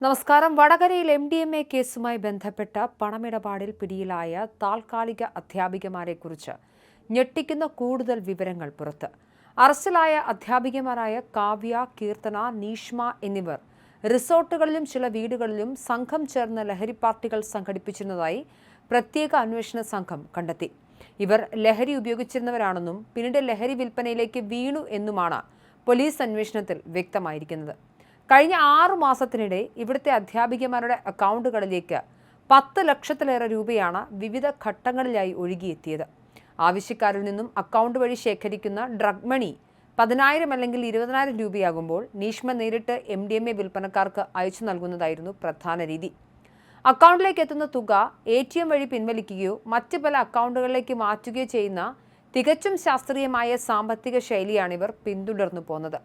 നമസ്കാരം. വടകരയിൽ MDMA കേസുമായി ബന്ധപ്പെട്ട പണമിടപാടിൽ പിടിയിലായ താൽക്കാലിക അധ്യാപികമാരെക്കുറിച്ച് ഞെട്ടിക്കുന്ന കൂടുതൽ വിവരങ്ങൾ പുറത്ത്. അറസ്റ്റിലായ അധ്യാപികമാരായ കാവ്യ, കീർത്തന, നീഷ്മ എന്നിവർ റിസോർട്ടുകളിലും ചില വീടുകളിലും സംഘം ചേർന്ന് ലഹരി പാർട്ടികൾ സംഘടിപ്പിച്ചിരുന്നതായി പ്രത്യേക അന്വേഷണ സംഘം കണ്ടെത്തി. ഇവർ ലഹരി ഉപയോഗിച്ചിരുന്നവരാണെന്നും പിന്നീട് ലഹരി വിൽപ്പനയിലേക്ക് വീണു എന്നുമാണ് പോലീസ് അന്വേഷണത്തിൽ വ്യക്തമായിരിക്കുന്നത്. കഴിഞ്ഞ 6 മാസത്തിനിടെ ഇവിടുത്തെ അധ്യാപികമാരുടെ അക്കൗണ്ടുകളിലേക്ക് 10 ലക്ഷത്തിലേറെ രൂപയാണ് വിവിധ ഘട്ടങ്ങളിലായി ഒഴുകിയെത്തിയത്. ആവശ്യക്കാരിൽ നിന്നും അക്കൗണ്ട് വഴി ശേഖരിക്കുന്ന ഡ്രഗ് മണി 10,000 അല്ലെങ്കിൽ 20,000 രൂപയാകുമ്പോൾ നീഷ്മ നേരിട്ട് MDMA വിൽപ്പനക്കാർക്ക് അയച്ചു നൽകുന്നതായിരുന്നു പ്രധാന രീതി. അക്കൗണ്ടിലേക്ക് എത്തുന്ന തുക ATM വഴി പിൻവലിക്കുകയോ മറ്റ് പല അക്കൗണ്ടുകളിലേക്ക് മാറ്റുകയോ ചെയ്യുന്ന തികച്ചും ശാസ്ത്രീയമായ സാമ്പത്തിക ശൈലിയാണിവർ പിന്തുടർന്നു പോന്നത്.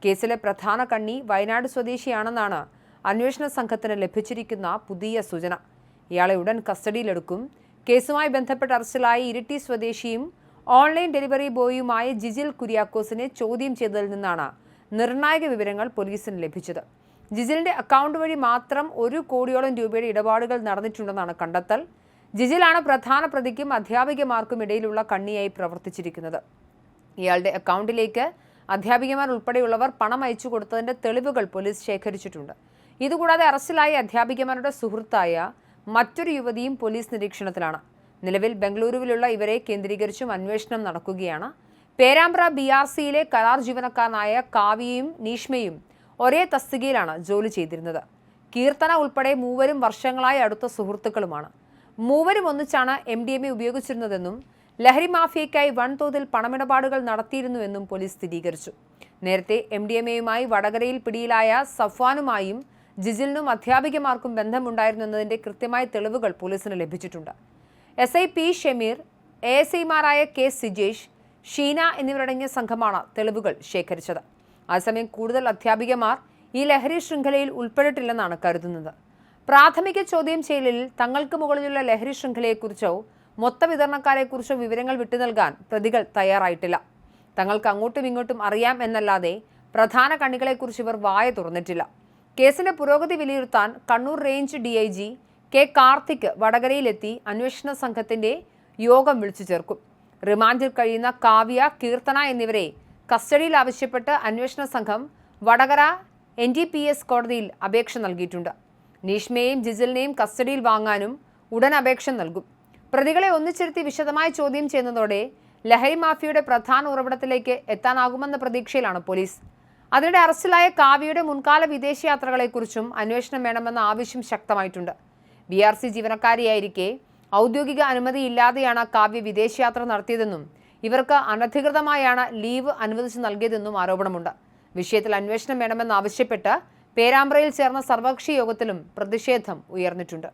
കേസിലെ പ്രധാന കണ്ണി വയനാട് സ്വദേശിയാണെന്നാണ് അന്വേഷണ സംഘത്തിന് ലഭിച്ചിരിക്കുന്ന പുതിയ സൂചന. ഇയാളെ ഉടൻ കസ്റ്റഡിയിലെടുക്കും. കേസുമായി ബന്ധപ്പെട്ട് അറസ്റ്റിലായ ഇരിട്ടി സ്വദേശിയും ഓൺലൈൻ ഡെലിവറി ബോയുമായ ജിജിൽ കുര്യാക്കോസിനെ ചോദ്യം ചെയ്തതിൽ നിന്നാണ് നിർണായക വിവരങ്ങൾ പോലീസിന് ലഭിച്ചത്. ജിജിലിന്റെ അക്കൗണ്ട് വഴി മാത്രം 1 കോടിയോളം രൂപയുടെ ഇടപാടുകൾ നടന്നിട്ടുണ്ടെന്നാണ് കണ്ടെത്തൽ. ജിജിലാണ് പ്രധാന പ്രതിക്കും അധ്യാപികമാർക്കും ഇടയിലുള്ള കണ്ണിയായി പ്രവർത്തിച്ചിരിക്കുന്നത്. ഇയാളുടെ അക്കൗണ്ടിലേക്ക് അധ്യാപികമാർ ഉൾപ്പെടെയുള്ളവർ പണം അയച്ചു കൊടുത്തതിന്റെ തെളിവുകൾ പോലീസ് ശേഖരിച്ചിട്ടുണ്ട്. ഇതുകൂടാതെ അറസ്റ്റിലായ അധ്യാപികമാരുടെ സുഹൃത്തായ മറ്റൊരു യുവതിയും പോലീസ് നിരീക്ഷണത്തിലാണ്. നിലവിൽ ബംഗളൂരുവിലുള്ള ഇവരെ കേന്ദ്രീകരിച്ചും അന്വേഷണം നടക്കുകയാണ്. പേരാമ്പ്ര BRCയിലെ കരാർ ജീവനക്കാരനായ കാവ്യയും നീഷ്മയും ഒരേ തസ്തികയിലാണ് ജോലി ചെയ്തിരുന്നത്. കീർത്തന ഉൾപ്പെടെ മൂവരും വർഷങ്ങളായി അടുത്ത സുഹൃത്തുക്കളുമാണ്. മൂവരും ഒന്നിച്ചാണ് MDMA ഉപയോഗിച്ചിരുന്നതെന്നും ലഹരി മാഫിയയ്ക്കായി വൻതോതിൽ പണമിടപാടുകൾ നടത്തിയിരുന്നുവെന്നും പോലീസ് സ്ഥിരീകരിച്ചു. നേരത്തെ MDMAയുമായി വടകരയിൽ പിടിയിലായ സഫ്വാനുമായും ജിജിലിനും അധ്യാപികമാർക്കും ബന്ധമുണ്ടായിരുന്നു എന്നതിന്റെ കൃത്യമായ തെളിവുകൾ പോലീസിന് ലഭിച്ചിട്ടുണ്ട്. SI P Shameer, ASIമാരായ K Sijesh, Sheena എന്നിവരടങ്ങിയ സംഘമാണ് തെളിവുകൾ ശേഖരിച്ചത്. അതേസമയം കൂടുതൽ അധ്യാപികമാർ ഈ ലഹരി ശൃംഖലയിൽ ഉൾപ്പെട്ടിട്ടില്ലെന്നാണ് കരുതുന്നത്. പ്രാഥമിക ചോദ്യം ചെയ്യലിൽ തങ്ങൾക്ക് മുകളിലുള്ള ലഹരി ശൃംഖലയെക്കുറിച്ചോ മൊത്ത വിതരണക്കാരെക്കുറിച്ചോ വിവരങ്ങൾ വിട്ടു നൽകാൻ പ്രതികൾ തയ്യാറായിട്ടില്ല. തങ്ങൾക്ക് അങ്ങോട്ടും ഇങ്ങോട്ടും അറിയാം എന്നല്ലാതെ പ്രധാന കണ്ണികളെക്കുറിച്ച് ഇവർ വായ തുറന്നിട്ടില്ല. കേസിന്റെ പുരോഗതി വിലയിരുത്താൻ Kannur range DIG K Karthik വടകരയിലെത്തി അന്വേഷണ സംഘത്തിന്റെ യോഗം വിളിച്ചു ചേർക്കും. റിമാൻഡിൽ കഴിയുന്ന കാവ്യ, കീർത്തന എന്നിവരെ കസ്റ്റഡിയിൽ ആവശ്യപ്പെട്ട് അന്വേഷണ സംഘം വടകര NDPS കോടതിയിൽ അപേക്ഷ നൽകിയിട്ടുണ്ട്. നീഷ്മയെയും ജിജിലിനെയും കസ്റ്റഡിയിൽ വാങ്ങാനും ഉടൻ അപേക്ഷ നൽകും. പ്രതികളെ ഒന്നിച്ചിരുത്തി വിശദമായി ചോദ്യം ചെയ്യുന്നതോടെ ലഹരി മാഫിയയുടെ പ്രധാന ഉറവിടത്തിലേക്ക് എത്താനാകുമെന്ന പ്രതീക്ഷയിലാണ് പോലീസ്. അതിനിടെ അറസ്റ്റിലായ കാവ്യയുടെ മുൻകാല വിദേശയാത്രകളെക്കുറിച്ചും അന്വേഷണം വേണമെന്ന ആവശ്യം ശക്തമായിട്ടുണ്ട്. BRC ജീവനക്കാരിയായിരിക്കെ ഔദ്യോഗിക അനുമതിയില്ലാതെയാണ് കാവ്യ വിദേശയാത്ര നടത്തിയതെന്നും ഇവർക്ക് അനധികൃതമായാണ് ലീവ് അനുവദിച്ചു നൽകിയതെന്നും ആരോപണമുണ്ട്. വിഷയത്തിൽ അന്വേഷണം വേണമെന്നാവശ്യപ്പെട്ട് പേരാമ്പ്രയിൽ ചേർന്ന സർവകക്ഷി യോഗത്തിലും പ്രതിഷേധം ഉയർന്നിട്ടുണ്ട്.